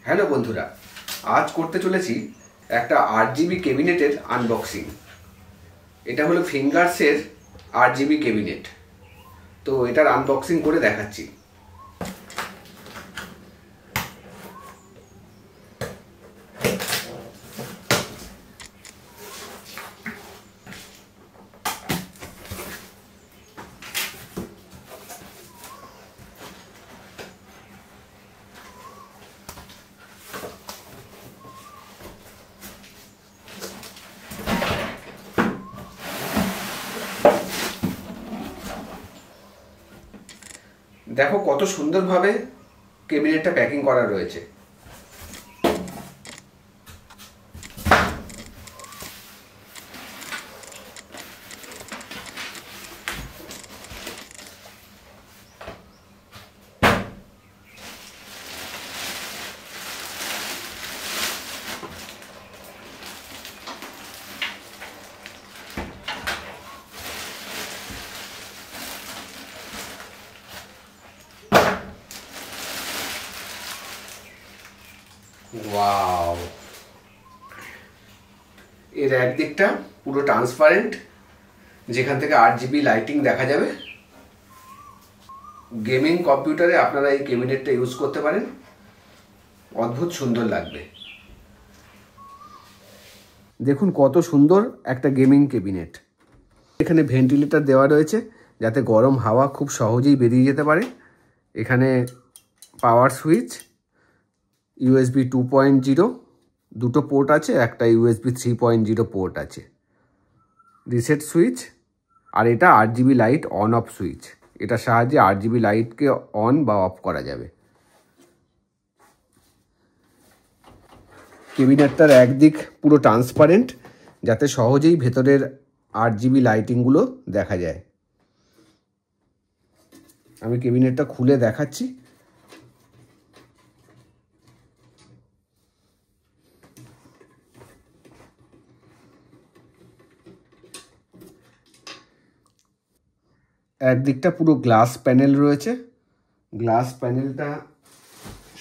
Hello বন্ধুরা, আজ করতে চলেছি একটা 8GB ক্যাবিনেটের আনবক্সিং। এটা হলো ফিঙ্গার্সের 8GB ক্যাবিনেট। তো এটার আনবক্সিং করে দেখাচ্ছি। দেখো কত সুন্দরভাবে ক্যাবিনেটটা প্যাকিং করা রয়েছে। ওয়াও, এর একদিকটা পুরো ট্রান্সপারেন্ট, যেখান থেকে 8GB লাইটিং দেখা যাবে। গেমিং কম্পিউটারে আপনারা এই ক্যাবিনেটটা ইউজ করতে পারেন, অদ্ভুত সুন্দর লাগবে। দেখুন কত সুন্দর একটা গেমিং ক্যাবিনেট। এখানে ভেন্টিলেটর দেওয়া রয়েছে যাতে গরম হাওয়া খুব সহজেই বেরিয়ে যেতে পারে। এখানে পাওয়ার সুইচ, USB 2.0 দুটো পোর্ট আছে, একটা USB 3.0 পোর্ট আছে, রিসেট সুইচ, আর এটা 8GB light on off switch. এটার সাহায্যে 8GB লাইটকে অন বা অফ করা যাবে। ক্যাবিনেটটার একদিক পুরো ট্রান্সপারেন্ট যাতে সহজেই ভেতরের 8GB লাইটিংগুলো দেখা যায়। আমি ক্যাবিনেটটা খুলে দেখাচ্ছি। একদিকটা পুরো গ্লাস প্যানেল রয়েছে। গ্লাস প্যানেলটা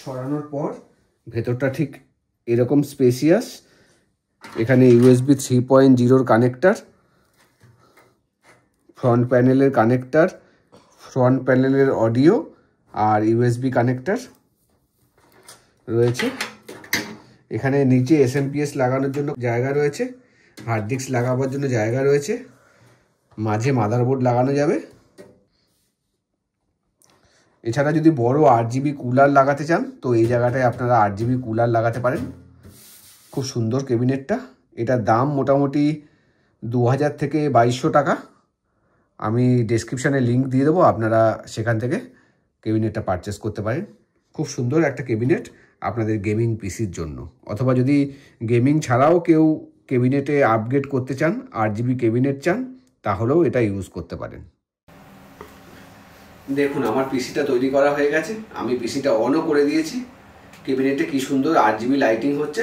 সরানোর পর ভেতরটা ঠিক এরকম স্পেসিয়াস। এখানে USB 3.0 কানেক্টার, ফ্রন্ট প্যানেলের কানেক্টার, ফ্রন্ট প্যানেলের অডিও আর USB কানেক্টার রয়েছে। এখানে নিচে SMPS লাগানোর জন্য জায়গা রয়েছে, হার্ড ডিস্ক লাগাবার জন্য জায়গা রয়েছে, মাঝে মাদারবোর্ড লাগানো যাবে। এছাড়া যদি বড় 8GB কুলার লাগাতে চান তো এই জায়গাটায় আপনারা 8GB কুলার লাগাতে পারেন। খুব সুন্দর ক্যাবিনেটটা। এটার দাম মোটামুটি 2000 থেকে 2200 টাকা। আমি ডেসক্রিপশানে লিঙ্ক দিয়ে দেবো, আপনারা সেখান থেকে ক্যাবিনেটটা পারচেস করতে পারেন। খুব সুন্দর একটা ক্যাবিনেট আপনাদের গেমিং পিসির জন্য, অথবা যদি গেমিং ছাড়াও কেউ ক্যাবিনেটে আপগ্রেড করতে চান, 8GB ক্যাবিনেট চান, তাহলেও এটা ইউজ করতে পারেন। দেখুন আমার পিসিটা তৈরি করা হয়ে গেছে, আমি পিসিটা অনও করে দিয়েছি। ক্যাবিনেটে কি সুন্দর 8GB লাইটিং হচ্ছে।